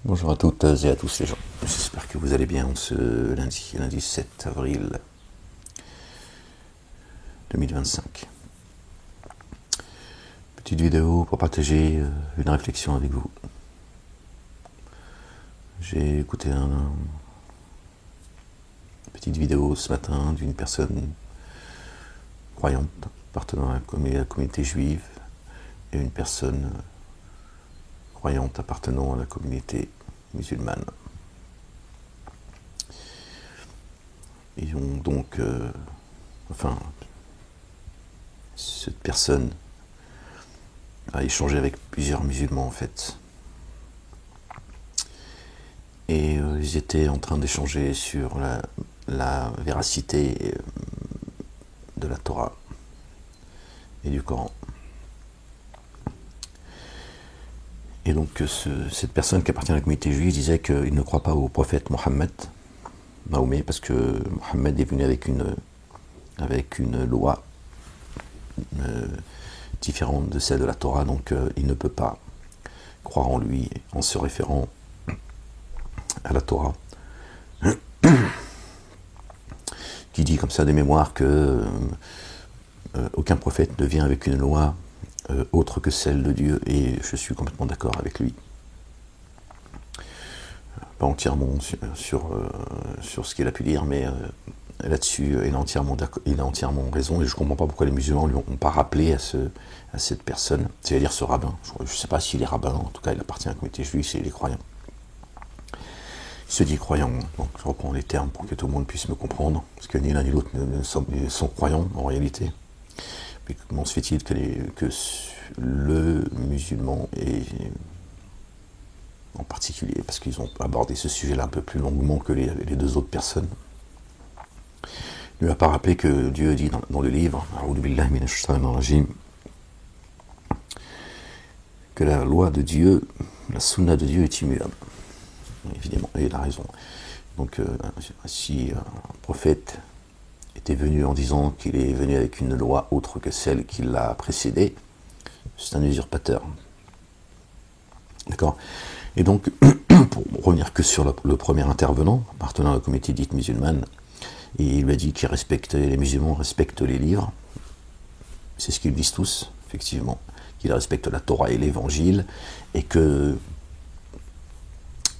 Bonjour à toutes et à tous les gens. J'espère que vous allez bien ce lundi 7 avril 2025. Petite vidéo pour partager une réflexion avec vous. J'ai écouté une petite vidéo ce matin d'une personne croyante appartenant à la communauté juive et une personne croyante appartenant à la communauté musulmane. Ils ont donc, cette personne a échangé avec plusieurs musulmans en fait. Et ils étaient en train d'échanger sur la véracité de la Torah et du Coran. Et donc cette personne qui appartient à la communauté juive disait qu'il ne croit pas au prophète Mohammed, Mahomet, parce que Mohammed est venu avec une loi différente de celle de la Torah, donc il ne peut pas croire en lui en se référant à la Torah, qui dit comme ça de mémoire que aucun prophète ne vient avec une loi autre que celle de Dieu, et je suis complètement d'accord avec lui. Pas entièrement sur ce qu'il a pu dire, mais là-dessus, il a entièrement raison, et je ne comprends pas pourquoi les musulmans ne lui ont pas rappelé à cette personne, c'est-à-dire ce rabbin. Je ne sais pas s'il est rabbin, en tout cas il appartient à la communauté juive, c'est les croyants. Il se dit croyant, donc je reprends les termes pour que tout le monde puisse me comprendre, parce que ni l'un ni l'autre ne sont croyants en réalité. Mais comment se fait-il que le musulman, et en particulier, parce qu'ils ont abordé ce sujet-là un peu plus longuement que les deux autres personnes, ne lui a pas rappelé que Dieu dit dans le livre que la loi de Dieu, la sunna de Dieu est immuable. Évidemment, et il a raison. Donc si un prophète était venu en disant qu'il est venu avec une loi autre que celle qui l'a précédée, c'est un usurpateur. D'accord? Et donc, pour revenir que sur le premier intervenant, appartenant à la communauté dite musulmane, et il lui a dit que les musulmans respectent les livres, c'est ce qu'ils disent tous, effectivement, qu'ils respectent la Torah et l'Évangile, et qu'ils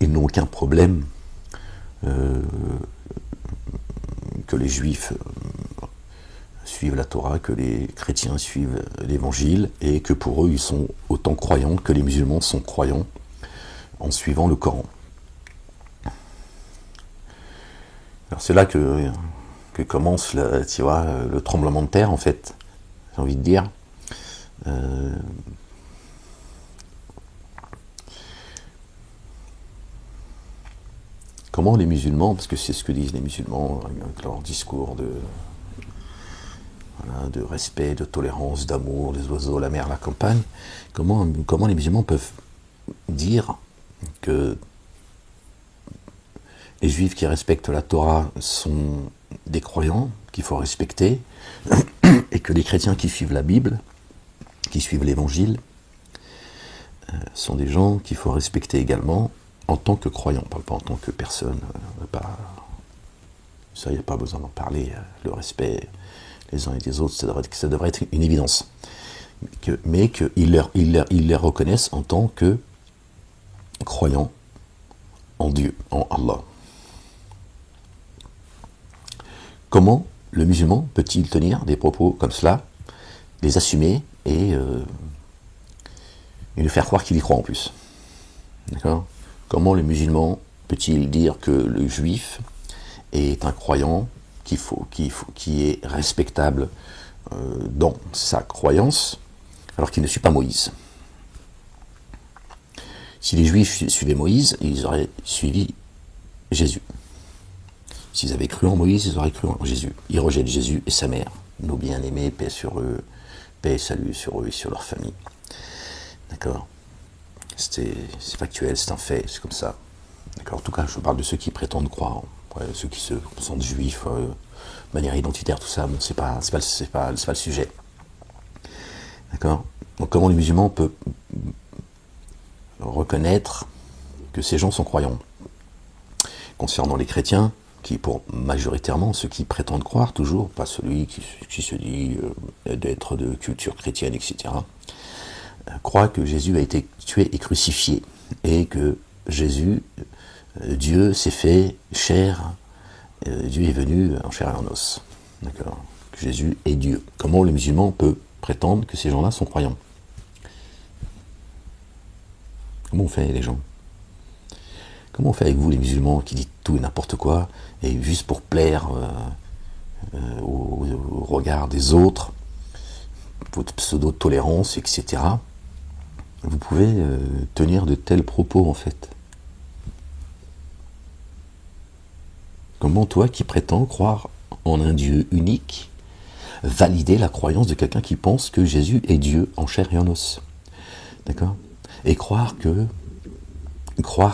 n'ont aucun problème que les juifs suivent la Torah, que les chrétiens suivent l'Évangile, et que pour eux, ils sont autant croyants que les musulmans sont croyants en suivant le Coran. Alors c'est là que commence le tremblement de terre, en fait, j'ai envie de dire. Comment les musulmans, parce que c'est ce que disent les musulmans avec leur discours de respect, de tolérance, d'amour, les oiseaux, la mer, la campagne, comment les musulmans peuvent dire que les juifs qui respectent la Torah sont des croyants qu'il faut respecter, et que les chrétiens qui suivent la Bible, qui suivent l'Évangile, sont des gens qu'il faut respecter également en tant que croyants, pas en tant que personne. Ça, il n'y a pas besoin d'en parler. Le respect les uns et des autres, ça devrait être une évidence. Mais qu'ils les reconnaissent en tant que croyants en Dieu, en Allah. Comment le musulman peut-il tenir des propos comme cela, les assumer et nous faire croire qu'il y croit en plus? D'accord? Comment le musulman peut-il dire que le juif est un croyant qui est respectable dans sa croyance, alors qu'il ne suit pas Moïse? Si les juifs suivaient Moïse, ils auraient suivi Jésus. S'ils avaient cru en Moïse, ils auraient cru en Jésus. Ils rejettent Jésus et sa mère, nos bien-aimés, paix sur eux, paix et salut sur eux et sur leur famille. D'accord? C'est factuel, c'est un fait, c'est comme ça. D'accord? En tout cas, je parle de ceux qui prétendent croire, ceux qui se sentent juifs, de manière identitaire, tout ça, bon, c'est pas le sujet. D'accord? Donc comment les musulmans peuvent reconnaître que ces gens sont croyants. Concernant les chrétiens, qui pour majoritairement ceux qui prétendent croire toujours, pas celui qui se dit d'être de culture chrétienne, etc., croient que Jésus a été tué et crucifié, et que Jésus, Dieu s'est fait chair, Dieu est venu en chair et en os. D'accord ? Que Jésus est Dieu. Comment le musulman peut prétendre que ces gens-là sont croyants? Comment on fait, les gens? Comment on fait avec vous, les musulmans, qui dites tout et n'importe quoi, et juste pour plaire au regard des autres, votre pseudo-tolérance, etc., vous pouvez tenir de tels propos, en fait? Comment toi, qui prétends croire en un Dieu unique, valider la croyance de quelqu'un qui pense que Jésus est Dieu en chair et en os? D'accord? Et croire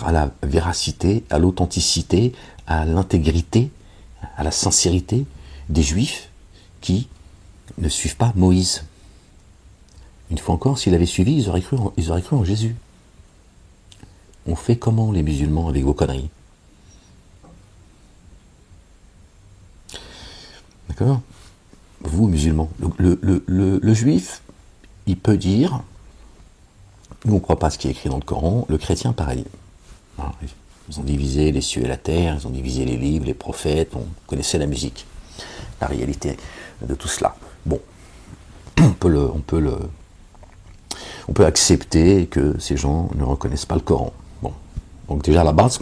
à la véracité, à l'authenticité, à l'intégrité, à la sincérité des Juifs qui ne suivent pas Moïse. Une fois encore, s'ils l'avaient suivi, ils auraient cru en Jésus. On fait comment, les musulmans, avec vos conneries? D'accord? Vous, musulmans, le juif, il peut dire, nous on ne croit pas à ce qui est écrit dans le Coran, le chrétien pareil. Ils ont divisé les cieux et la terre, ils ont divisé les livres, les prophètes, on connaissait la musique, la réalité de tout cela. Bon, on peut accepter que ces gens ne reconnaissent pas le Coran. Bon, donc déjà à la base,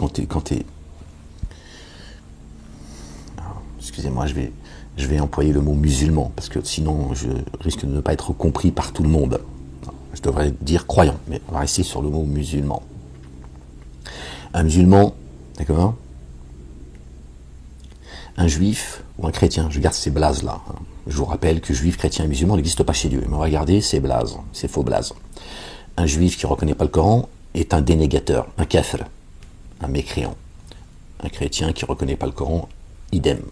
excusez-moi, je vais employer le mot musulman, parce que sinon je risque de ne pas être compris par tout le monde. Je devrais dire croyant, mais on va rester sur le mot musulman. Un musulman, d'accord? Un juif ou un chrétien, je garde ces blazes-là. Je vous rappelle que juif, chrétien et musulman n'existent pas chez Dieu. Mais regardez ces blazes, ces faux blazes. Un juif qui ne reconnaît pas le Coran est un dénégateur, un kafir, un mécréant. Un chrétien qui ne reconnaît pas le Coran, idem.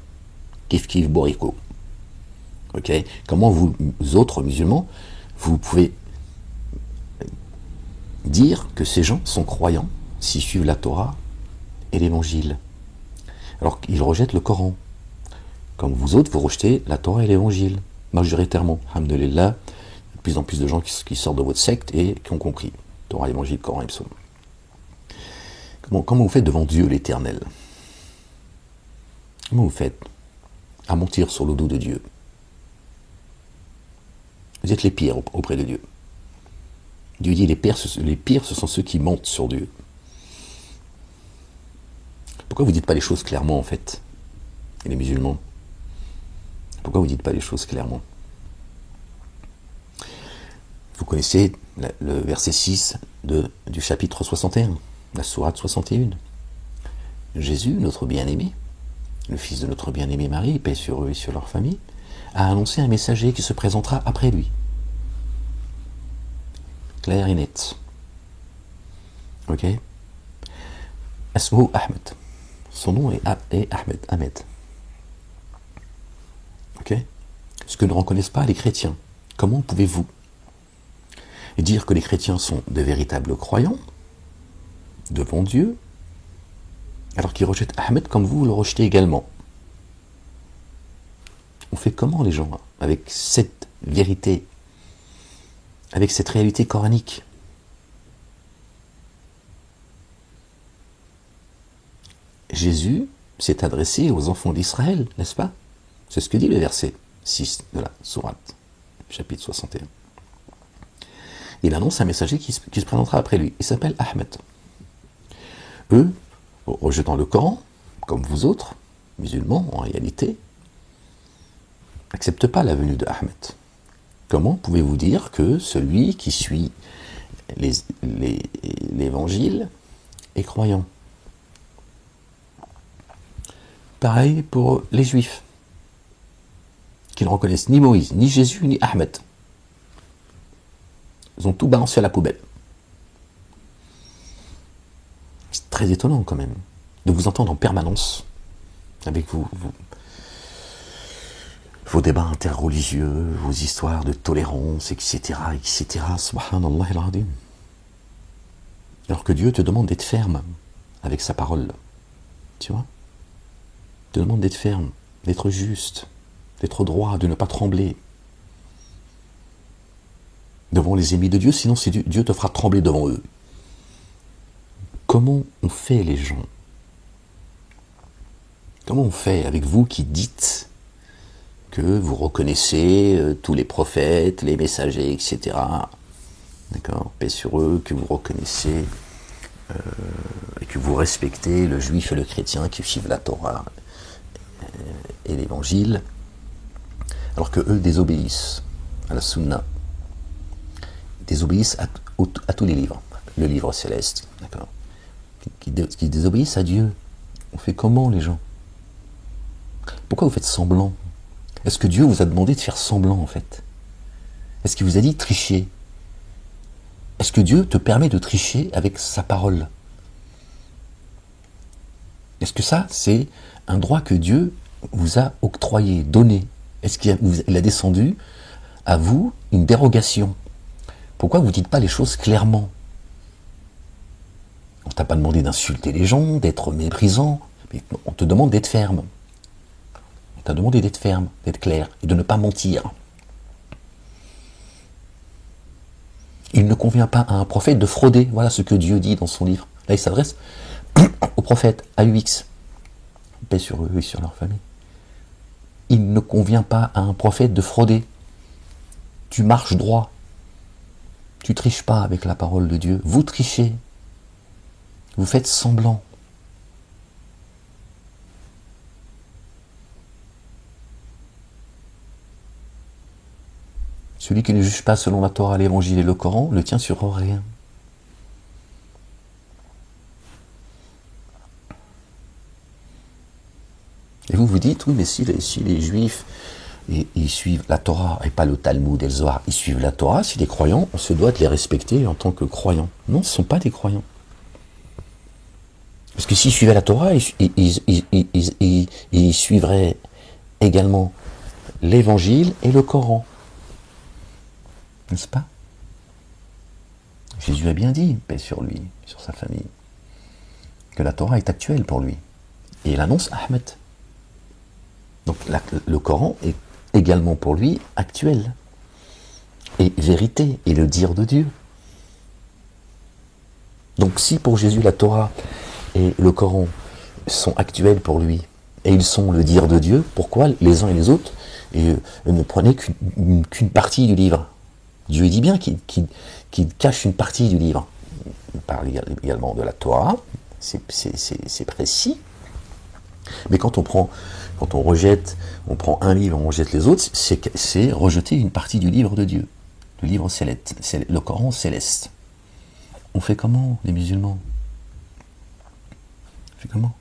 Kif kif boriko. Ok? Comment vous autres musulmans, vous pouvez dire que ces gens sont croyants s'ils suivent la Torah et l'Évangile, alors qu'ils rejettent le Coran? Comme vous autres, vous rejetez la Torah et l'Évangile, majoritairement. Alhamdulillah, de plus en plus de gens qui sortent de votre secte et qui ont compris. Torah, Évangile, Coran et Psaume. Comment vous faites devant Dieu l'Éternel? Comment vous faites à mentir sur le dos de Dieu? Vous êtes les pires auprès de Dieu. Dieu dit les pires, ce sont ceux qui mentent sur Dieu. Pourquoi vous ne dites pas les choses clairement, en fait, et les musulmans? Pourquoi vous ne dites pas les choses clairement? Vous connaissez le verset 6 du chapitre 61, la sourate 61. Jésus, notre bien-aimé, le fils de notre bien-aimé Marie, paix sur eux et sur leur famille, a annoncé un messager qui se présentera après lui. Clair et net. Ok? Asmo Ahmed. Son nom est Ahmed. Ok? Ce que ne reconnaissent pas les chrétiens. Comment pouvez-vous dire que les chrétiens sont de véritables croyants devant Dieu, alors qu'ils rejettent Ahmed comme vous le rejetez également? On fait comment, les gens, avec cette vérité, avec cette réalité coranique? Jésus s'est adressé aux enfants d'Israël, n'est-ce pas? C'est ce que dit le verset 6 de la sourate, chapitre 61. Il annonce un messager qui se présentera après lui. Il s'appelle Ahmed. Eux, rejetant le Coran, comme vous autres, musulmans en réalité, n'acceptent pas la venue de Ahmed. Comment pouvez-vous dire que celui qui suit l'évangile est croyant? Pareil pour les Juifs, qui ne reconnaissent ni Moïse, ni Jésus, ni Ahmed. Ils ont tout balancé à la poubelle. C'est très étonnant quand même de vous entendre en permanence avec vos débats interreligieux, vos histoires de tolérance, etc., etc. Subhanallah al-Azim. Alors que Dieu te demande d'être ferme. avec sa parole. Tu vois? Il te demande d'être ferme, d'être juste, d'être droit, de ne pas trembler devant les ennemis de Dieu, sinon Dieu te fera trembler devant eux. Comment on fait les gens? Comment on fait avec vous qui dites que vous reconnaissez tous les prophètes, les messagers, etc. D'accord? Paix sur eux, que vous reconnaissez et que vous respectez le juif et le chrétien qui suivent la Torah et l'évangile, alors que eux désobéissent à la sunna, désobéissent à tous les livres, le livre céleste, d'accord, qui désobéissent à Dieu. On fait comment les gens? Pourquoi vous faites semblant? Est-ce que Dieu vous a demandé de faire semblant en fait? Est-ce qu'il vous a dit tricher? Est-ce que Dieu te permet de tricher avec sa parole? Est-ce que ça, c'est un droit que Dieu vous a octroyé, donné? Est-ce qu'il a descendu à vous une dérogation? Pourquoi vous ne dites pas les choses clairement? On ne t'a pas demandé d'insulter les gens, d'être méprisant, mais on te demande d'être ferme. On t'a demandé d'être ferme, d'être clair, et de ne pas mentir. Il ne convient pas à un prophète de frauder. Voilà ce que Dieu dit dans son livre. Là, il s'adresse au prophète, à UX. Paix sur eux et sur leur famille. Il ne convient pas à un prophète de frauder. Tu marches droit. Tu triches pas avec la parole de Dieu. Vous trichez. Vous faites semblant. Celui qui ne juge pas selon la Torah, l'évangile et le Coran ne tient sur rien. Et vous vous dites, oui, mais si les Juifs, ils suivent la Torah et pas le Talmud et le Zohar, ils suivent la Torah, si les croyants, on se doit de les respecter en tant que croyants. Non, ce ne sont pas des croyants. Parce que s'ils suivaient la Torah, ils suivraient également l'évangile et le Coran. N'est-ce pas? Jésus a bien dit, paix sur lui, sur sa famille, que la Torah est actuelle pour lui. Et il annonce Ahmed. Donc le Coran est également pour lui actuel. Et vérité, et le dire de Dieu. Donc si pour Jésus la Torah et le Coran sont actuels pour lui, et ils sont le dire de Dieu, pourquoi les uns et les autres ne prenaient qu'une partie du livre? Dieu dit bien qu'il cache une partie du livre. Il parle également de la Torah, c'est précis. Mais quand on rejette, on prend un livre, on rejette les autres, c'est rejeter une partie du livre de Dieu, le livre céleste, le Coran céleste. On fait comment, les musulmans? On fait comment?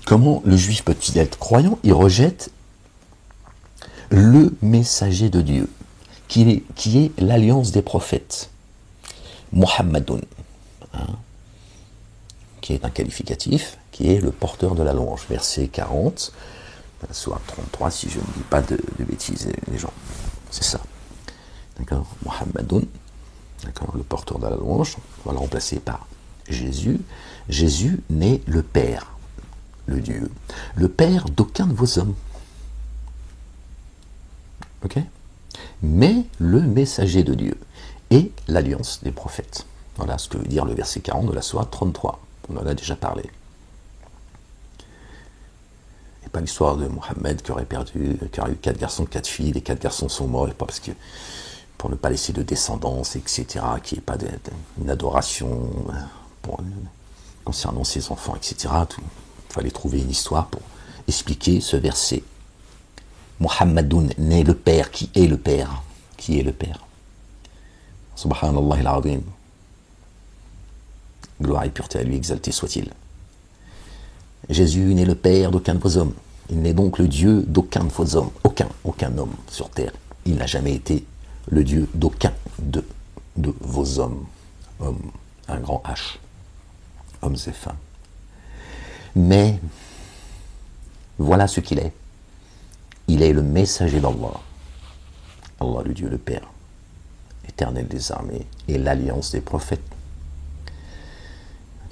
Comment le juif peut-il être croyant? Il rejette le messager de Dieu, qui est l'alliance des prophètes, Muhammadun, hein, qui est un qualificatif, qui est le porteur de la louange. Verset 40, soit 33, si je ne dis pas de bêtises, les gens. C'est ça. D'accord? Muhammadun, d'accord, le porteur de la louange, on va le remplacer par Jésus. Jésus n'est le Père, le Dieu, le Père d'aucun de vos hommes. Ok? Mais le messager de Dieu et l'alliance des prophètes. Voilà ce que veut dire le verset 40 de la sourate 33. On en a déjà parlé. Et pas l'histoire de Mohammed qui aurait eu 4 garçons, 4 filles, les 4 garçons sont morts, et pas parce que, pour ne pas laisser de descendance, etc., qu'il n'y ait pas une adoration concernant ses enfants, etc. Il fallait trouver une histoire pour expliquer ce verset. Muhammadun n'est le Père. Qui est le Père? Qui est le Père? Subhanallah al-Azim. Gloire et pureté à lui, exalté soit-il. Jésus n'est le Père d'aucun de vos hommes. Il n'est donc le Dieu d'aucun de vos hommes. Aucun homme sur terre. Il n'a jamais été le Dieu d'aucun de vos hommes. Homme, un grand H. Hommes et femmes. Mais, voilà ce qu'il est. Il est le messager d'Allah. Allah, le Dieu, le Père, éternel des armées, et l'alliance des prophètes.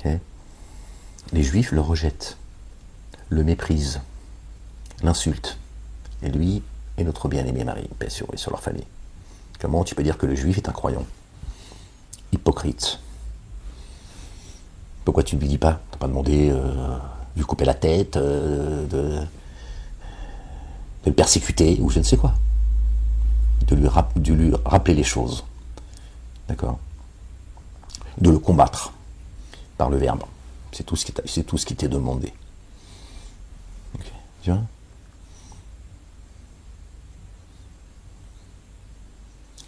Okay. Les Juifs le rejettent, le méprisent, l'insultent. Et lui est notre bien-aimé Marie, paix sur eux et sur leur famille. Comment tu peux dire que le Juif est un croyant? Hypocrite. Pourquoi tu ne lui dis pas? Tu n'as pas demandé de lui couper la tête, de le persécuter, ou je ne sais quoi. De lui rappeler les choses. D'accord? De le combattre par le verbe. C'est tout ce qui t'est demandé. Okay. Tu vois?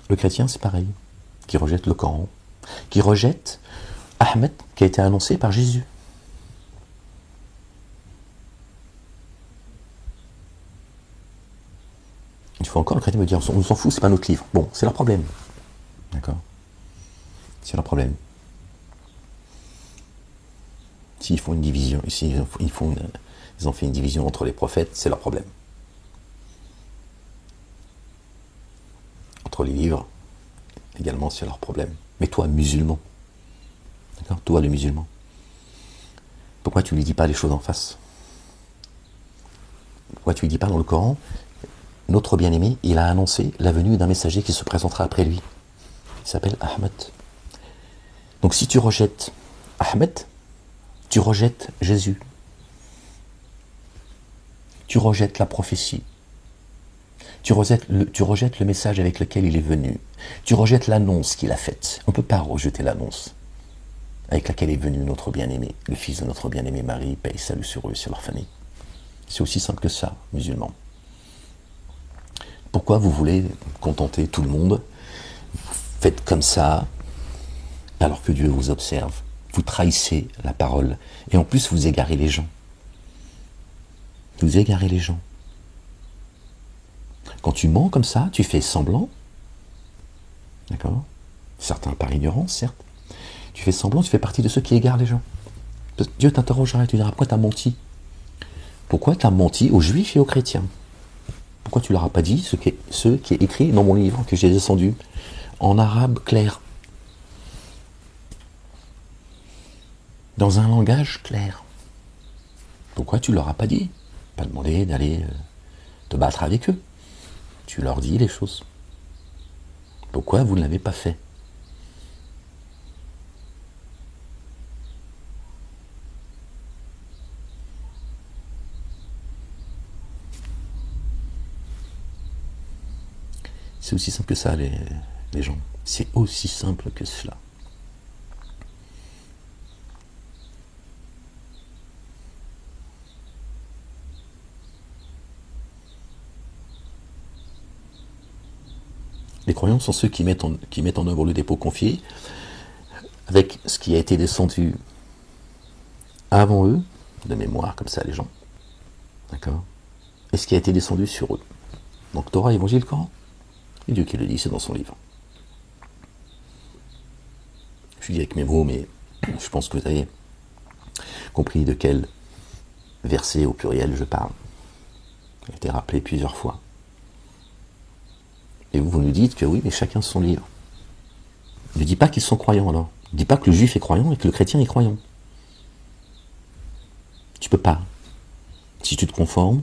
Le chrétien, c'est pareil. Qui rejette le Coran. Qui rejette Ahmed, qui a été annoncé par Jésus. Une fois encore, le chrétien me dit, on s'en fout, c'est pas notre livre. Bon, c'est leur problème. D'accord? C'est leur problème. S'ils font une division, ils ont fait une division entre les prophètes, c'est leur problème. Entre les livres, également, c'est leur problème. Mais toi, musulman, d'accord? Toi, le musulman, pourquoi tu ne lui dis pas les choses en face? Pourquoi tu ne lui dis pas dans le Coran, notre bien-aimé, il a annoncé la venue d'un messager qui se présentera après lui. Il s'appelle Ahmed. Donc si tu rejettes Ahmed, tu rejettes Jésus. Tu rejettes la prophétie. Tu rejettes le message avec lequel il est venu. Tu rejettes l'annonce qu'il a faite. On ne peut pas rejeter l'annonce avec laquelle est venu notre bien-aimé, le fils de notre bien-aimé Marie, paix et salut sur eux et sur leur famille. C'est aussi simple que ça, musulmans. Pourquoi vous voulez contenter tout le monde? Faites comme ça, alors que Dieu vous observe. Vous trahissez la parole. Et en plus, vous égarez les gens. Vous égarez les gens. Quand tu mens comme ça, tu fais semblant. D'accord? Certains par ignorance, certes. Tu fais semblant, tu fais partie de ceux qui égarent les gens. Dieu t'interrogera et tu diras, pourquoi tu as menti? Pourquoi tu as menti aux Juifs et aux chrétiens? Pourquoi tu ne leur as pas dit ce qui est écrit dans mon livre, que j'ai descendu, en arabe clair? Dans un langage clair. Pourquoi tu ne leur as pas dit? Pas demandé d'aller te battre avec eux. Tu leur dis les choses. Pourquoi vous ne l'avez pas fait? C'est aussi simple que ça, les gens. C'est aussi simple que cela. Les croyants sont ceux qui mettent en œuvre le dépôt confié avec ce qui a été descendu avant eux, de mémoire, comme ça, les gens. D'accord? Et ce qui a été descendu sur eux. Donc, Torah, Évangile, Coran. C'est Dieu qui le dit, c'est dans son livre. Je dis avec mes mots, mais je pense que vous avez compris de quel verset au pluriel je parle. Il a été rappelé plusieurs fois. Et vous nous dites que oui, mais chacun son livre. Ne dis pas qu'ils sont croyants alors. Ne dis pas que le juif est croyant et que le chrétien est croyant. Tu peux pas. Si tu te conformes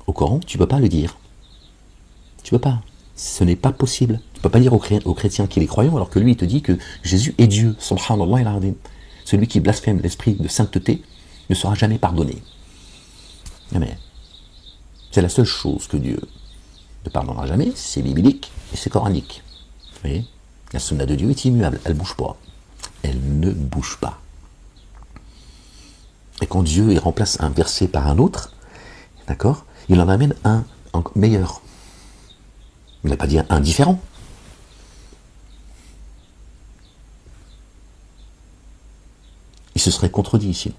au Coran, tu peux pas le dire. Tu peux pas. Ce n'est pas possible. Tu peux pas dire au chrétien qu'il est croyant alors que lui il te dit que Jésus est Dieu. Subhanallah al-Azim. Celui qui blasphème l'esprit de sainteté ne sera jamais pardonné. Jamais. C'est la seule chose que Dieu ne pardonnera jamais, c'est biblique et c'est coranique. Vous voyez? La sunna de Dieu est immuable, elle ne bouge pas. Elle ne bouge pas. Et quand Dieu il remplace un verset par un autre, d'accord, il en amène un meilleur. Il n'a pas dit un différent. Il se serait contredit ici.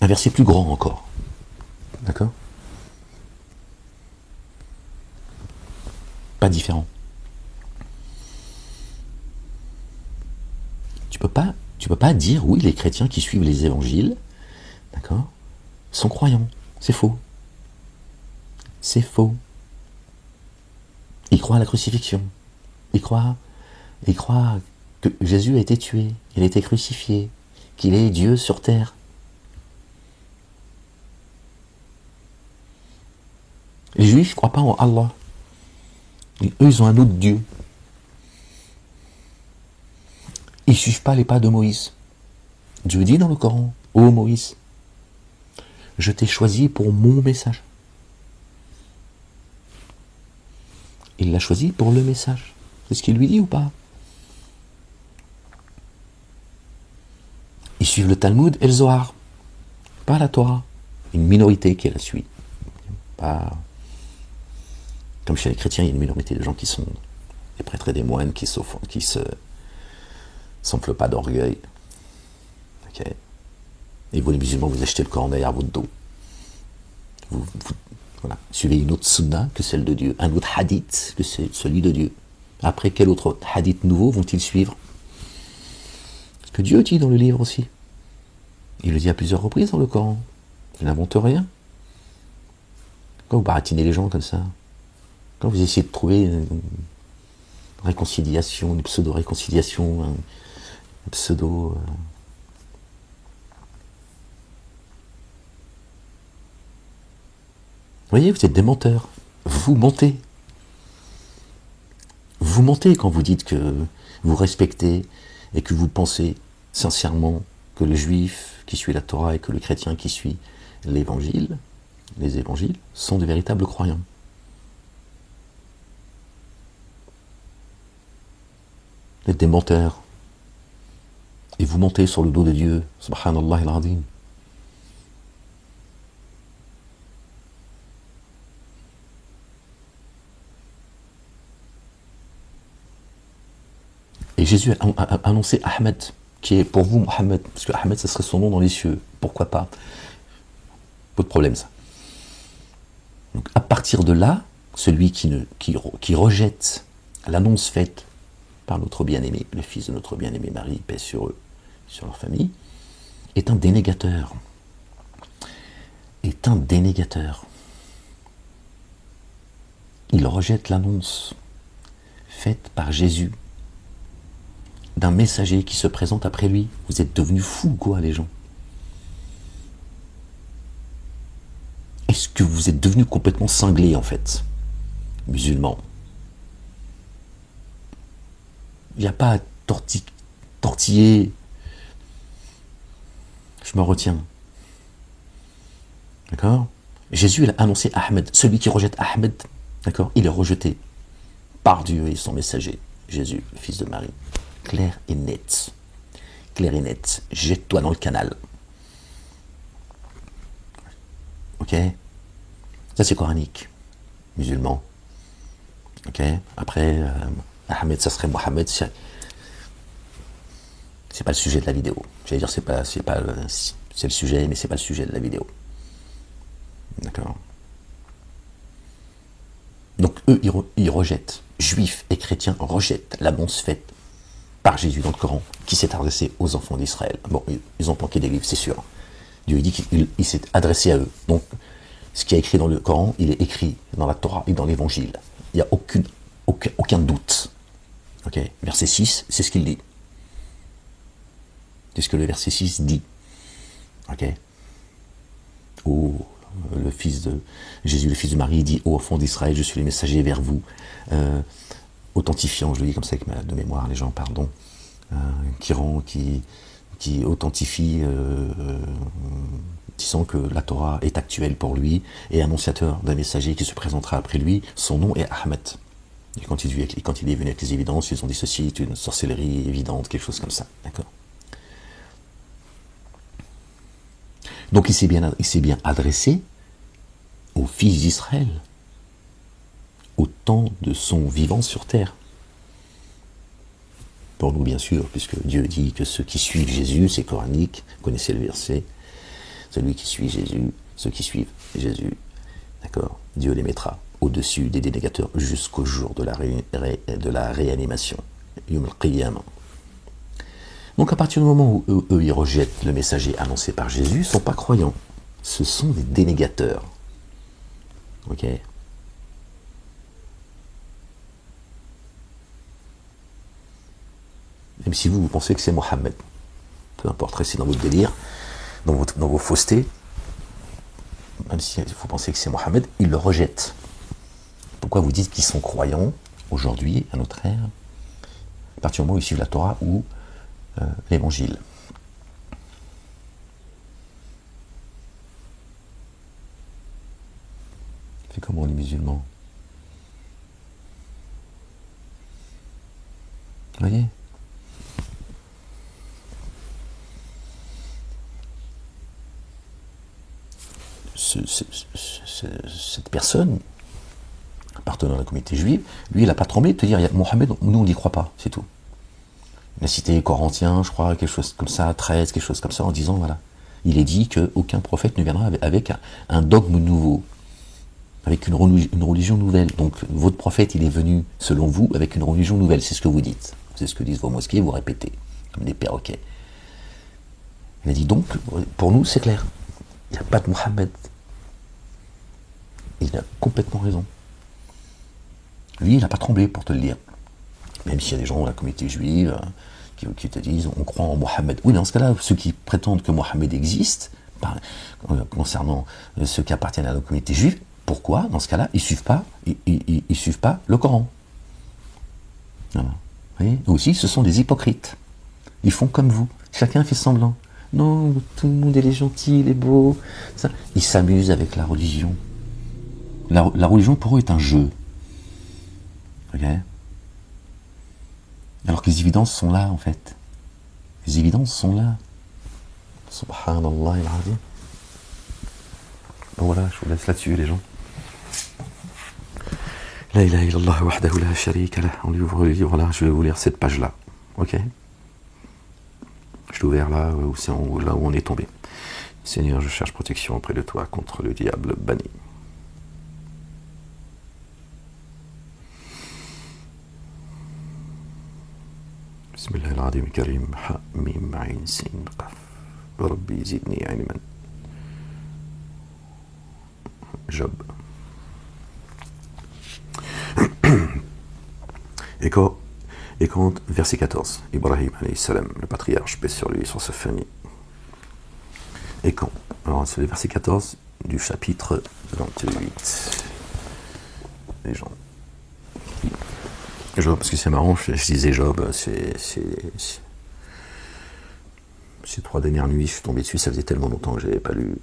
Un verset plus grand encore. D'accord? Pas différent. Tu peux pas dire, oui, les chrétiens qui suivent les évangiles, d'accord, sont croyants. C'est faux. C'est faux. Ils croient à la crucifixion. Ils croient Ils croient que Jésus a été tué, il a été crucifié, qu'il est Dieu sur terre. Les Juifs ne croient pas en Allah. Eux, ils ont un autre Dieu. Ils ne suivent pas les pas de Moïse. Dieu dit dans le Coran, ô Moïse, je t'ai choisi pour mon message. Il l'a choisi pour le message. C'est ce qu'il lui dit ou pas? Ils suivent le Talmud et le Zohar, pas la Torah. Une minorité qui la suit. Pas comme chez les chrétiens, il y a une minorité de gens qui sont des prêtres et des moines qui se s'enflent pas d'orgueil. Okay. Et vous les musulmans, vous achetez le Coran derrière votre dos. Voilà. Suivez une autre sunna que celle de Dieu, un autre hadith que celui de Dieu. Après, quel autre hadith nouveau vont-ils suivre? Ce que Dieu dit dans le livre aussi. Il le dit à plusieurs reprises dans le Coran. Il n'invente rien. Quand vous baratinez les gens comme ça, quand vous essayez de trouver une réconciliation, une pseudo-réconciliation, un pseudo... Vous voyez, vous êtes des menteurs. Vous mentez. Vous mentez quand vous dites que vous respectez et que vous pensez sincèrement que le juif qui suit la Torah et que le chrétien qui suit l'évangile, les évangiles, sont de véritables croyants. Vous êtes des menteurs. Et vous mentez sur le dos de Dieu. Subhanallah al-Azim. Et Jésus a annoncé Ahmed, qui est pour vous Mohammed, parce que Ahmed, ce serait son nom dans les cieux. Pourquoi pas? Pas de problème, ça. Donc, à partir de là, celui qui rejette l'annonce faite par notre bien-aimé, le fils de notre bien-aimé Marie, paix sur eux, sur leur famille, est un dénégateur. Est un dénégateur. Il rejette l'annonce faite par Jésus d'un messager qui se présente après lui. Vous êtes devenus fous, quoi, les gens? Est-ce que vous êtes devenus complètement cinglés, en fait, musulmans? Il n'y a pas à tortiller. Je me retiens. D'accord? Jésus, il a annoncé Ahmed. Celui qui rejette Ahmed, d'accord, il est rejeté par Dieu et son messager, Jésus, le fils de Marie. Clair et net. Clair et net. Jette-toi dans le canal. Ok? Ça, c'est coranique. Musulman. Ok? Après, Ahmed, ça serait Mohammed. C'est pas le sujet de la vidéo. J'allais dire, c'est le sujet, mais c'est pas le sujet de la vidéo. D'accord? Donc, eux, ils rejettent. Juifs et chrétiens rejettent l'annonce faite par Jésus dans le Coran, qui s'est adressé aux enfants d'Israël. Bon, ils ont planqué des livres, c'est sûr. Dieu dit qu'il s'est adressé à eux. Donc, ce qui est écrit dans le Coran, il est écrit dans la Torah et dans l'Évangile. Il n'y a aucun doute. Ok? Verset 6, c'est ce qu'il dit. C'est ce que le verset 6 dit. Ok? Le fils de Jésus, le fils de Marie, dit: ô enfants d'Israël, je suis le messager vers vous. Authentifiant, je le dis comme ça avec de mémoire, les gens, pardon, qui authentifie, disant que la Torah est actuelle pour lui, et annonciateur d'un messager qui se présentera après lui. Son nom est Ahmed. Et quand il est venu avec les évidences, ils ont dit ceci est une sorcellerie évidente, quelque chose comme ça. D'accord? Donc il s'est bien adressé aux fils d'Israël, au temps de son vivant sur terre. Pour nous, bien sûr, puisque Dieu dit que ceux qui suivent Jésus, c'est coranique, vous connaissez le verset, celui qui suit Jésus, ceux qui suivent Jésus, d'accord, Dieu les mettra au-dessus des dénégateurs jusqu'au jour de la réanimation. Yom al-Qiyamah. Donc à partir du moment où eux, ils rejettent le messager annoncé par Jésus, ils ne sont pas croyants. Ce sont des dénégateurs. Ok? Même si vous pensez que c'est Mohammed. Peu importe, restez dans votre délire, dans vos faussetés. Même si vous pensez que c'est Mohammed, ils le rejettent. Pourquoi vous dites qu'ils sont croyants aujourd'hui, à notre ère, à partir du moment où ils suivent la Torah ou l'Évangile? C'est comment les musulmans? Vous voyez? Cette personne, appartenant à la communauté juive, lui, il n'a pas tremblé de te dire, Mohammed, nous, on n'y croit pas, c'est tout. Il a cité Corinthiens, je crois, quelque chose comme ça, 13, quelque chose comme ça, en disant, voilà, il est dit qu'aucun prophète ne viendra avec un dogme nouveau, avec une religion nouvelle. Donc, votre prophète, il est venu, selon vous, avec une religion nouvelle, c'est ce que vous dites. C'est ce que disent vos mosquées, vous répétez, comme des perroquets. Il a dit donc, pour nous, c'est clair, il n'y a pas de Mohammed. Il a complètement raison. Lui, il n'a pas tremblé pour te le dire. Même s'il y a des gens de la communauté juive qui te disent on croit en Mohammed. Oui, dans ce cas-là, ceux qui prétendent que Mohammed existe, concernant ceux qui appartiennent à la communauté juive, pourquoi, dans ce cas-là, ils ne suivent pas le Coran? Voilà. Vous voyez, eux aussi, ce sont des hypocrites. Ils font comme vous. Chacun fait semblant. Non, tout le monde est gentil, il est beau. Ça. Ils s'amusent avec la religion. La religion, pour eux, est un jeu. Ok? Alors que les évidences sont là, en fait. Les évidences sont là. Subhanallah al-Azim. Bon, voilà, je vous laisse là-dessus, les gens. La ilaha illallah wahdahu la sharika lah. On ouvre le livre là, je vais vous lire cette page-là. Ok? Je l'ai ouvert là, là où on est tombé. Seigneur, je cherche protection auprès de toi contre le diable banni. Bismillah al-Adim al-Karim, ha, mim, ayn, sin, qaf. Rabbi zidni ilman. Job. Et quand, verset 14, Ibrahim, alayhi salam, le patriarche, paix sur lui et sur sa famille. Et quand? Alors, c'est le verset 14 du chapitre 28. Les gens. Job, parce que c'est marrant, je disais Job, ces 3 dernières nuits, je suis tombé dessus, ça faisait tellement longtemps que je n'avais pas lu.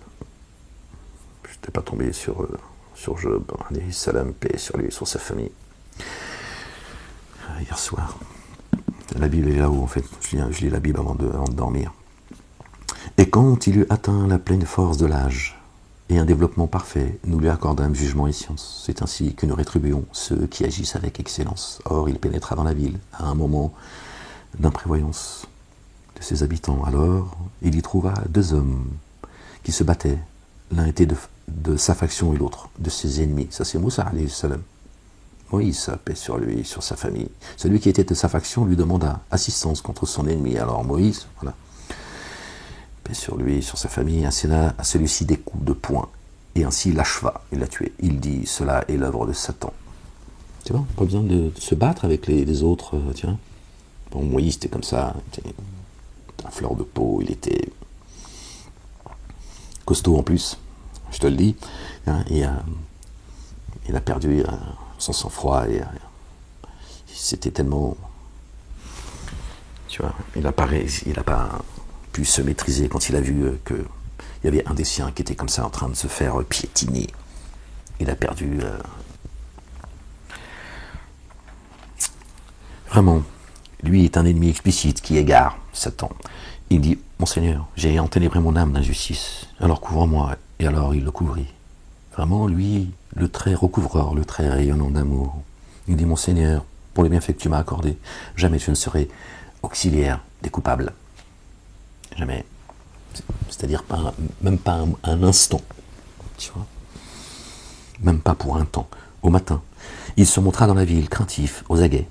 Je n'étais pas tombé sur Job, alayhi salam, paix sur lui et sur sa famille. Hier soir. La Bible est là-haut, en fait. Je lis la Bible avant de dormir. Et quand il eut atteint la pleine force de l'âge et un développement parfait, nous lui accordâmes jugement et science. C'est ainsi que nous rétribuons ceux qui agissent avec excellence. Or, il pénétra dans la ville à un moment d'imprévoyance de ses habitants. Alors, il y trouva 2 hommes qui se battaient. L'un était de sa faction et l'autre de ses ennemis. Ça, c'est Moussa, alayhi salam. Moïse, paix sur lui, sur sa famille. Celui qui était de sa faction lui demanda assistance contre son ennemi. Alors Moïse, voilà, paix sur lui, sur sa famille, asséna à celui-ci des coups de poing, et ainsi l'acheva, il l'a tué. Il dit, cela est l'œuvre de Satan. Tu vois, pas besoin de se battre avec les autres, tiens. Bon, Moïse était comme ça, il était à fleur de peau, il était costaud en plus, je te le dis, hein, et il a perdu son sang-froid, et c'était tellement, tu vois, il n'a pas pu se maîtriser quand il a vu qu'il y avait un des siens qui était comme ça en train de se faire piétiner. Il a perdu vraiment, lui est un ennemi explicite qui égare Satan. Il dit, mon Seigneur, j'ai enténébré mon âme d'injustice, alors couvre-moi. Et alors il le couvrit. Vraiment, lui, le trait recouvreur, le trait rayonnant d'amour. Il dit, mon Seigneur, pour les bienfaits que tu m'as accordés, jamais je ne serai auxiliaire des coupables. Jamais. C'est-à-dire même pas un instant. Tu vois? Même pas pour un temps. Au matin, il se montra dans la ville, craintif, aux aguets.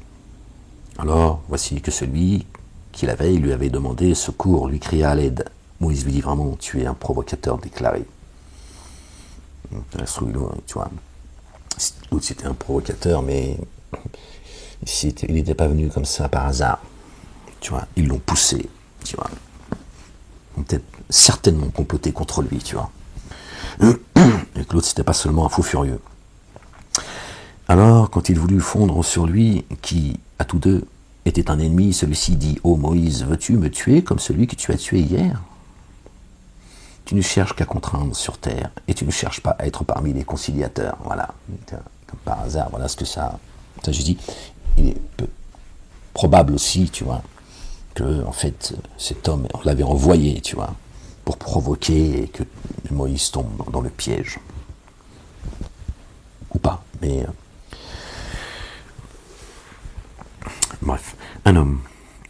Alors, voici que celui qui la veille lui avait demandé secours lui cria à l'aide. Moïse lui dit, vraiment, tu es un provocateur déclaré. Tu vois, l'autre c'était un provocateur, mais il n'était pas venu comme ça par hasard. tu vois, ils l'ont poussé, tu vois. Ils ont peut-être certainement comploté contre lui, tu vois. Et que l'autre, c'était pas seulement un fou furieux. Alors, quand il voulut fondre sur lui, qui, à tous deux, était un ennemi, celui-ci dit, « Oh Moïse, veux-tu me tuer comme celui que tu as tué hier ?» Tu ne cherches qu'à contraindre sur terre, et tu ne cherches pas à être parmi les conciliateurs. Voilà, comme par hasard, voilà ce que ça je dis. Il est peu probable aussi, tu vois, que, en fait, cet homme, on l'avait envoyé, tu vois, pour provoquer et que Moïse tombe dans le piège. Ou pas, mais... bref, un homme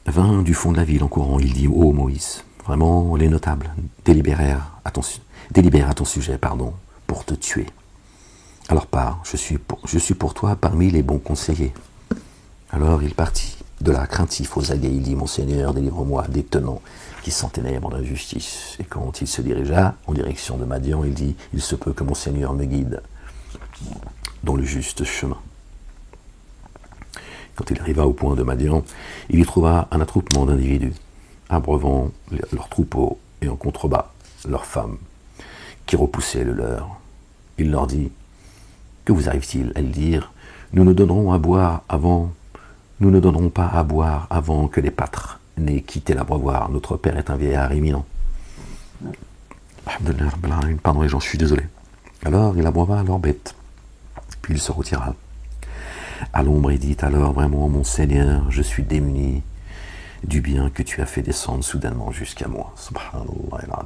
vint du fond de la ville en courant, il dit, « Oh Moïse, vraiment, les notables délibèrent à ton sujet, pour te tuer. Alors pars, je suis pour toi parmi les bons conseillers. » Alors il partit, de là craintif aux aguets, il dit, « Mon Seigneur, délivre-moi des tenants qui s'enténèbrent d'injustice. » Et quand il se dirigea en direction de Madian, il dit, « Il se peut que mon Seigneur me guide dans le juste chemin. » Quand il arriva au point de Madian, il y trouva un attroupement d'individus, abreuvant leurs troupeaux et en contrebas leurs femmes, qui repoussaient le leur. Il leur dit, « Que vous arrive-t-il » Elles dirent, « Nous ne donnerons pas à boire avant que les pâtres n'aient quitté l'abreuvoir. Notre père est un vieillard imminent. » Pardon les gens, je suis désolé. Alors il abreuva leurs bêtes, puis il se retira. À l'ombre, il dit alors, « Vraiment, mon Seigneur, je suis démuni du bien que tu as fait descendre soudainement jusqu'à moi. » Subhanallah.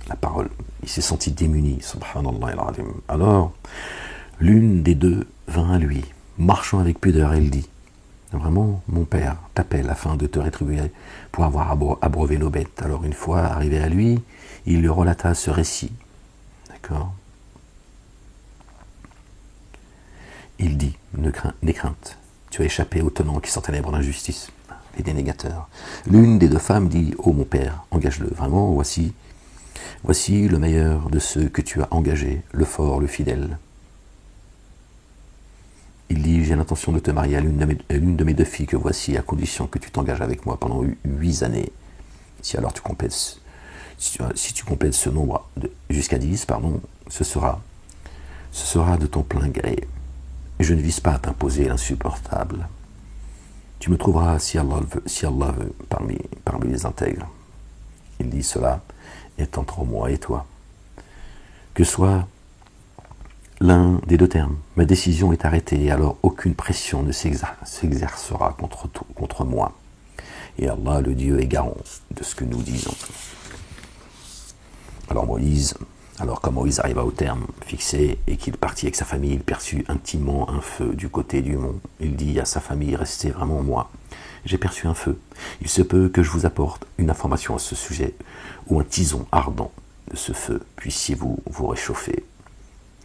La parole, il s'est senti démuni. Subhanallah. Alors, l'une des deux vint à lui, marchant avec pudeur, elle dit, « Vraiment, mon père t'appelle afin de te rétribuer pour avoir abreuvé nos bêtes. » Alors, une fois arrivé à lui, il lui relata ce récit. D'accord ? Il dit, n'aie crainte, tu as échappé aux tenants qui s'enténèbrent d'injustice, les dénégateurs. L'une des deux femmes dit, « Oh mon père, engage-le, vraiment, voici le meilleur de ceux que tu as engagés, le fort, le fidèle. » Il dit, « J'ai l'intention de te marier à l'une de mes deux filles que voici, à condition que tu t'engages avec moi pendant 8 années. Si alors tu complètes ce nombre jusqu'à 10, ce sera de ton plein gré. Je ne vise pas à t'imposer l'insupportable. Tu me trouveras, si Allah veut, parmi les intègres. » Il dit, « Cela est entre moi et toi. Que soit l'un des deux termes, ma décision est arrêtée, et alors aucune pression ne s'exercera contre moi. Et Allah, le Dieu, est garant de ce que nous disons. » Alors quand Moïse arriva au terme fixé et qu'il partit avec sa famille, il perçut intimement un feu du côté du mont. Il dit à sa famille, « Restez vraiment moi. J'ai perçu un feu. Il se peut que je vous apporte une information à ce sujet, ou un tison ardent de ce feu. Puissiez-vous vous réchauffer. »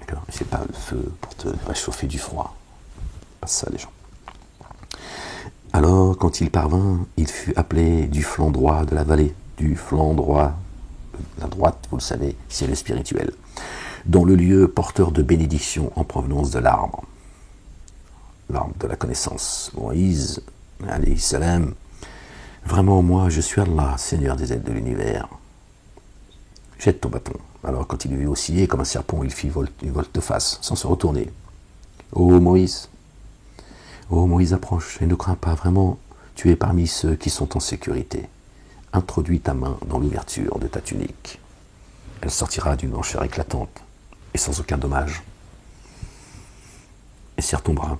D'accord ? C'est pas le feu pour te réchauffer du froid. Pas ça, les gens. Alors, quand il parvint, il fut appelé du flanc droit de la vallée, du flanc droit. La droite, vous le savez, c'est le spirituel, dans le lieu porteur de bénédiction en provenance de l'arbre de la connaissance. Moïse, alayhi salam, « Vraiment, moi, je suis Allah, Seigneur des ailes de l'univers. Jette ton bâton. » Alors, quand il vit osciller comme un serpent, il fit une volte-face, sans se retourner. « Ô Moïse, approche, et ne crains pas, vraiment, tu es parmi ceux qui sont en sécurité. Introduis ta main dans l'ouverture de ta tunique. Elle sortira d'une blancheur éclatante et sans aucun dommage. Et serre ton bras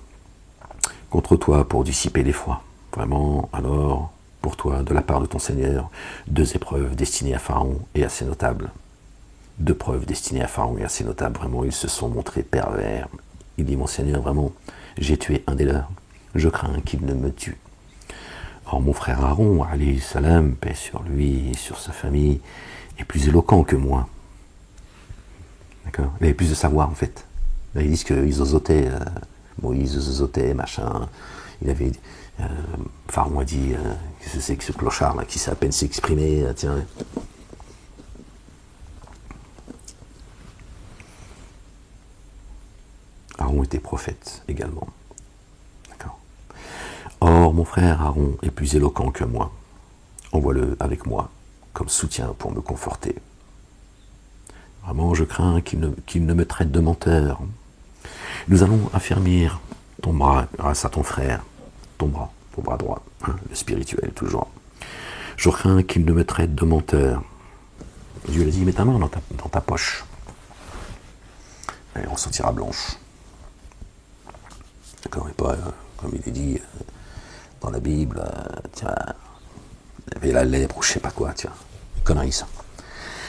contre toi pour dissiper l'effroi. Vraiment, alors, pour toi, de la part de ton Seigneur, 2 épreuves destinées à Pharaon et à ses notables. 2 preuves destinées à Pharaon et à ses notables. Vraiment, ils se sont montrés pervers. Il dit, « Mon Seigneur, vraiment, j'ai tué un des leurs. Je crains qu'il ne me tue. » Or, mon frère Aaron, alayhi salam, paix sur lui et sur sa famille, est plus éloquent que moi. D'accord ? Il avait plus de savoir, en fait. Là, ils disent qu'ils zozotaient, Moïse zozotait, machin. Il avait... Pharaon a dit, qu'est-ce que c'est que ce clochard, là, qui sait à peine s'exprimer, tiens... Aaron était prophète, également. D'accord ? Or, mon frère Aaron est plus éloquent que moi. Envoie-le avec moi comme soutien pour me conforter. Vraiment, je crains qu'il ne me traite de menteur. Nous allons affermir ton bras grâce à ton frère, ton bras droit, hein, le spirituel toujours. Je crains qu'il ne me traite de menteur. Dieu lui a dit, mets ta main dans ta poche. Elle ressortira blanche. D'accord, et pas, comme il est dit dans la Bible, tiens, il y avait la lèpre ou je sais pas quoi, tiens, connerie ça.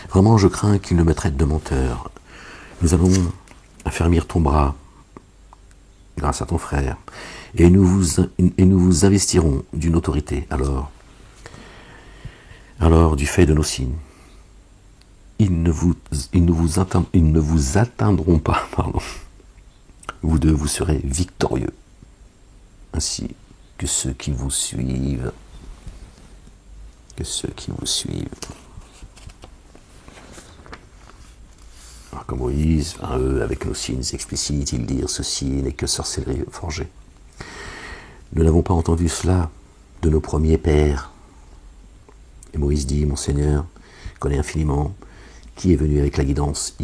Vraiment, je crains qu'il ne me traite de menteur. Nous allons affermir ton bras grâce à ton frère, et nous vous investirons d'une autorité. Alors, du fait de nos signes, ils ne vous atteindront pas, pardon. Vous deux, vous serez victorieux, ainsi que ceux qui vous suivent. Alors que Moïse, eux, avec nos signes explicites, ils dirent ceci n'est que sorcellerie forgée. Nous n'avons pas entendu cela de nos premiers pères. Et Moïse dit, mon Seigneur connaît infiniment qui est venu avec la guidance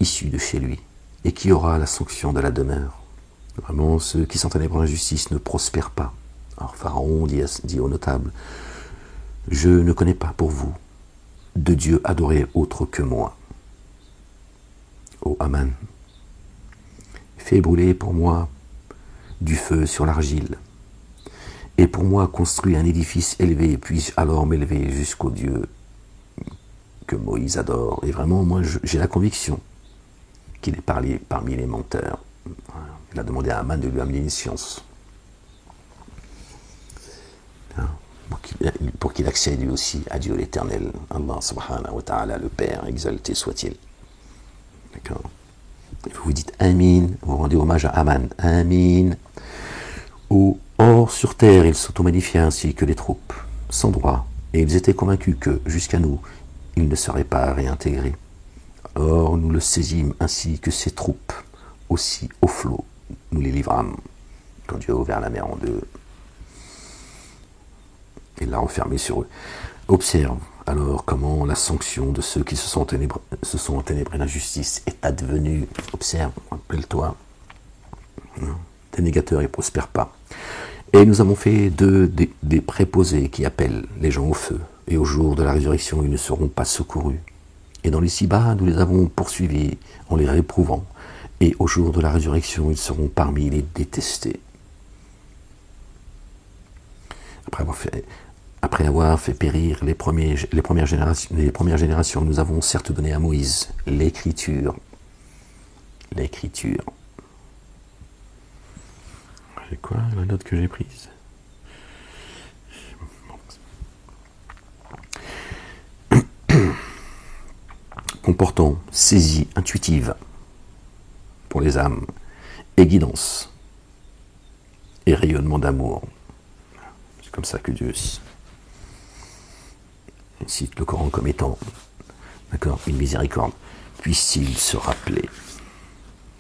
issue de chez lui, et qui aura la sanction de la demeure. Vraiment, ceux qui s'enténèbrent en injustice ne prospèrent pas. Alors Pharaon dit aux notables, je ne connais pas pour vous de Dieu adoré autre que moi. Ô Aman, fais brûler pour moi du feu sur l'argile, et pour moi construis un édifice élevé, puis-je alors m'élever jusqu'au Dieu que Moïse adore. Et vraiment, moi, j'ai la conviction qu'il est parmi les menteurs. Il a demandé à Aman de lui amener une science. Pour qu'il accède lui aussi à Dieu l'éternel. Allah subhanahu wa ta'ala, le Père, exalté soit-il. D'accord. Vous vous dites Amin, vous rendez hommage à Aman. Amin. Or, sur terre, ils s'auto-magnifiaient ainsi que les troupes, sans droit, et ils étaient convaincus que, jusqu'à nous, ils ne seraient pas réintégrés. Or, nous le saisîmes ainsi que ces troupes, aussi au flot, nous les livrâmes, quand Dieu a ouvert la mer en deux. Il l'a enfermé sur eux. Observe alors comment la sanction de ceux qui se sont enténébrés d'injustice est advenue. Observe, rappelle-toi. Tes négateurs, ils ne prospèrent pas. Et nous avons fait des préposés qui appellent les gens au feu. Et au jour de la résurrection, ils ne seront pas secourus. Et dans les ci-bas, nous les avons poursuivis en les réprouvant. Et au jour de la résurrection, ils seront parmi les détestés. Après avoir fait périr les premières générations, nous avons certes donné à Moïse l'écriture. L'écriture. C'est quoi la note que j'ai prise? Comportant saisie intuitive pour les âmes et guidance et rayonnement d'amour. C'est comme ça que Dieu cite le Coran comme étant, d'accord, une miséricorde. Puisse-t-il se rappeler.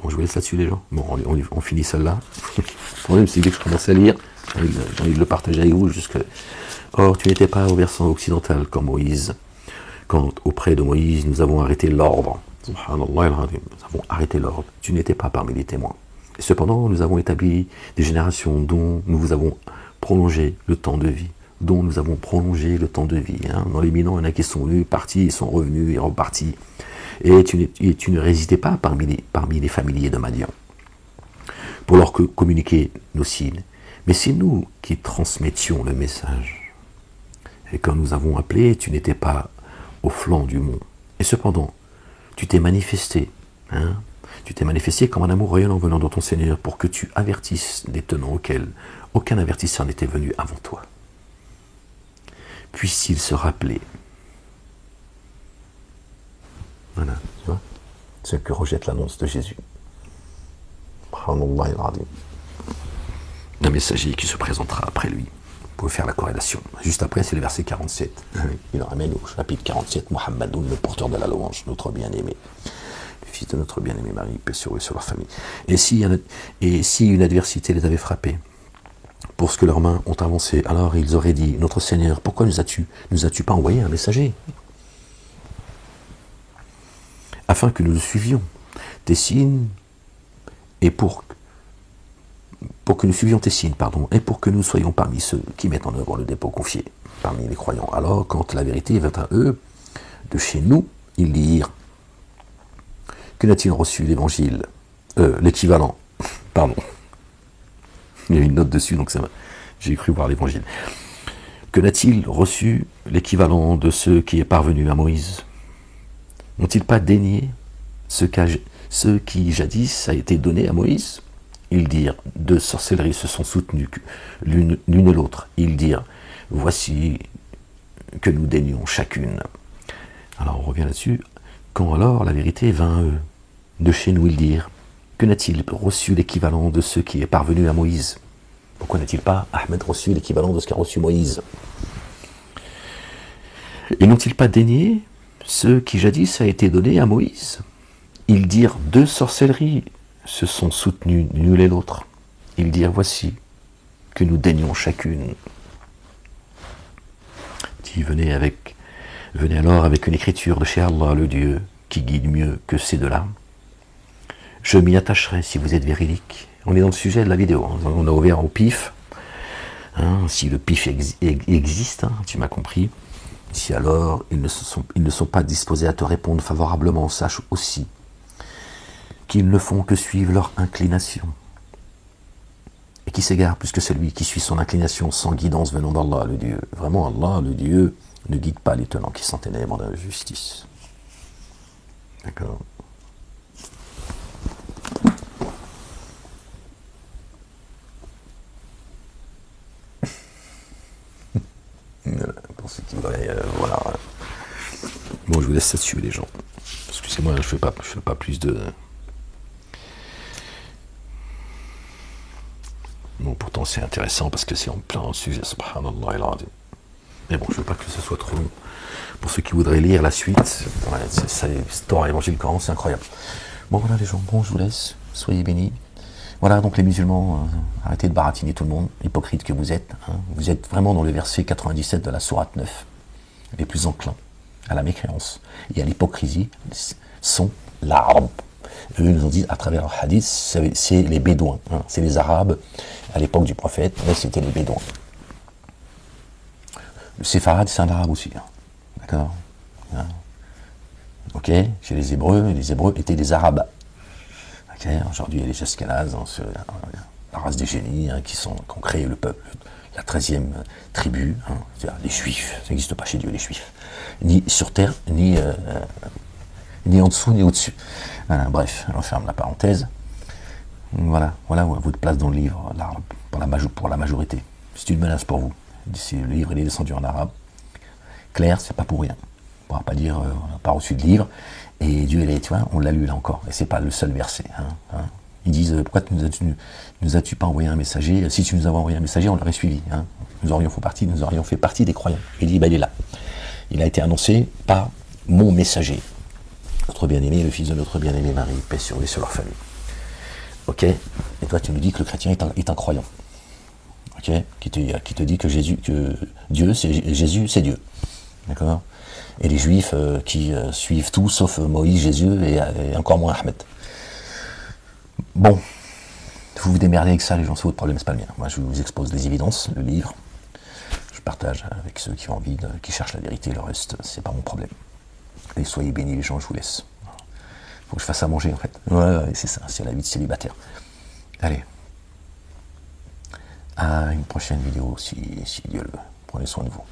Bon, je vous laisse là-dessus les gens. Bon, on finit celle-là. Le problème, c'est que dès que je commence à lire, j'ai envie de le partager avec vous jusque. Or, tu n'étais pas au versant occidental comme Moïse. Quand, auprès de Moïse, nous avons arrêté l'ordre. Subhanallah, nous avons arrêté l'ordre. Tu n'étais pas parmi les témoins. Et cependant, nous avons établi des générations dont nous vous avons prolongé le temps de vie. Dans les minants, il y en a qui sont venus, partis, ils sont revenus et repartis. Et tu ne résidais pas parmi les familiers de Madian pour leur communiquer nos signes. Mais c'est nous qui transmettions le message. Et quand nous avons appelé, tu n'étais pas au flanc du mont. Et cependant, tu t'es manifesté. Tu t'es manifesté comme un amour rayonnant venant dans ton Seigneur pour que tu avertisses des tenants auxquels aucun avertisseur n'était venu avant toi. Puisse-t-il se rappeler. Voilà, tu vois, ceux que rejette l'annonce de Jésus. Un messager qui se présentera après lui. Vous pouvez faire la corrélation. Juste après, c'est le verset 47. Il ramène au chapitre 47, Mohammedoun, le porteur de la louange, notre bien-aimé. Le fils de notre bien-aimé Marie, paix sur eux, sur leur famille. Et si une adversité les avait frappés, pour ce que leurs mains ont avancé. Alors ils auraient dit, notre Seigneur, pourquoi nous as-tu pas envoyé un messager afin que nous le suivions tes signes et pour que nous suivions tes signes, pardon, et pour que nous soyons parmi ceux qui mettent en œuvre le dépôt confié, parmi les croyants. Alors, quand la vérité vint à eux, de chez nous, ils dirent, que n'a-t-il reçu l'évangile, l'équivalent, pardon, il y a une note dessus, donc j'ai cru voir l'évangile. Que n'a-t-il reçu l'équivalent de ce qui est parvenu à Moïse? N'ont-ils pas dénié ce qui jadis a été donné à Moïse? Ils dirent, deux sorcelleries se sont soutenues l'une et l'autre. Ils dirent, voici que nous dénions chacune. Alors on revient là-dessus. Quand alors la vérité vint à eux, de chez nous ils dirent, que n'a-t-il reçu l'équivalent de ce qui est parvenu à Moïse? Pourquoi n'a-t-il pas, Ahmed, reçu l'équivalent de ce qu'a reçu Moïse? Et n'ont-ils pas dénié ce qui jadis a été donné à Moïse? Ils dirent, deux sorcelleries se sont soutenues l'une et l'autre. Ils dirent, voici que nous dénions chacune. Qui venait alors avec une écriture de chez Allah, le Dieu, qui guide mieux que ces deux-là. Je m'y attacherai si vous êtes véridique. On est dans le sujet de la vidéo, hein. On a ouvert au pif. Hein, si le pif existe, hein, tu m'as compris. Si alors ils ne sont pas disposés à te répondre favorablement, sache aussi qu'ils ne font que suivre leur inclination. Et qui s'égare plus que celui qui suit son inclination sans guidance venant d'Allah, le Dieu. Vraiment, Allah, le Dieu, ne guide pas les tenants qui sont ténèbres de la justice. D'accord. Pour ceux qui voudraient, voilà. Bon, je vous laisse là-dessus, les gens. Excusez-moi, je fais pas plus de... Bon, pourtant c'est intéressant parce que c'est en plein sujet, subhanallah el azim. Mais bon, je veux pas que ce soit trop long. Pour ceux qui voudraient lire la suite, ouais, c'est Torah, Évangile, Coran, c'est incroyable. Bon, voilà les gens, bon, je vous laisse, soyez bénis. Voilà, donc les musulmans, arrêtez de baratiner tout le monde, hypocrites que vous êtes. Hein. Vous êtes vraiment dans le verset 97 de la sourate 9. Les plus enclins à la mécréance et à l'hypocrisie sont l'arabe. Eux nous ont dit à travers leur hadith, c'est les bédouins, hein. C'est les arabes à l'époque du prophète, mais c'était les bédouins. Le séfarade, c'est un arabe aussi, hein. D'accord, hein. Ok, chez les Hébreux étaient des arabes. Okay. Aujourd'hui, il y a les Ashkénazes, hein, la race des génies, hein, qui ont créé le peuple, la 13e tribu, hein, c'est-à-dire les Juifs. Ça n'existe pas chez Dieu, les Juifs. Ni sur terre, ni en dessous, ni au-dessus. Voilà, bref, on ferme la parenthèse. Voilà votre place dans le livre, l'arabe, pour la majorité. C'est une menace pour vous. Si le livre il est descendu en arabe, clair, c'est pas pour rien. On ne pourra pas dire, on n'a pas reçu de livre. Et Dieu, tu vois, on l'a lu là encore, et c'est pas le seul verset. Hein. Ils disent, pourquoi nous as-tu pas envoyé un messager? Si tu nous avais envoyé un messager, on l'aurait suivi. Hein. Nous aurions fait partie des croyants. Il dit, il est là. Il a été annoncé par mon messager. Notre bien-aimé, le fils de notre bien-aimé Marie, paix sur eux et sur leur famille. Ok? Et toi, tu nous dis que le chrétien est un croyant. Ok? Qui te dit que Dieu, c'est Jésus, c'est Dieu. D'accord? Et les juifs qui suivent tout sauf Moïse, Jésus et encore moins Ahmed. Bon, vous vous démerdez avec ça, les gens, c'est votre problème, c'est pas le mien. Moi, je vous expose les évidences, le livre. Je partage avec ceux qui ont envie, qui cherchent la vérité, le reste, c'est pas mon problème. Et soyez bénis, les gens, je vous laisse. Faut que je fasse à manger, en fait. Ouais, c'est ça, c'est la vie de célibataire. Allez. À une prochaine vidéo, si Dieu le veut. Prenez soin de vous.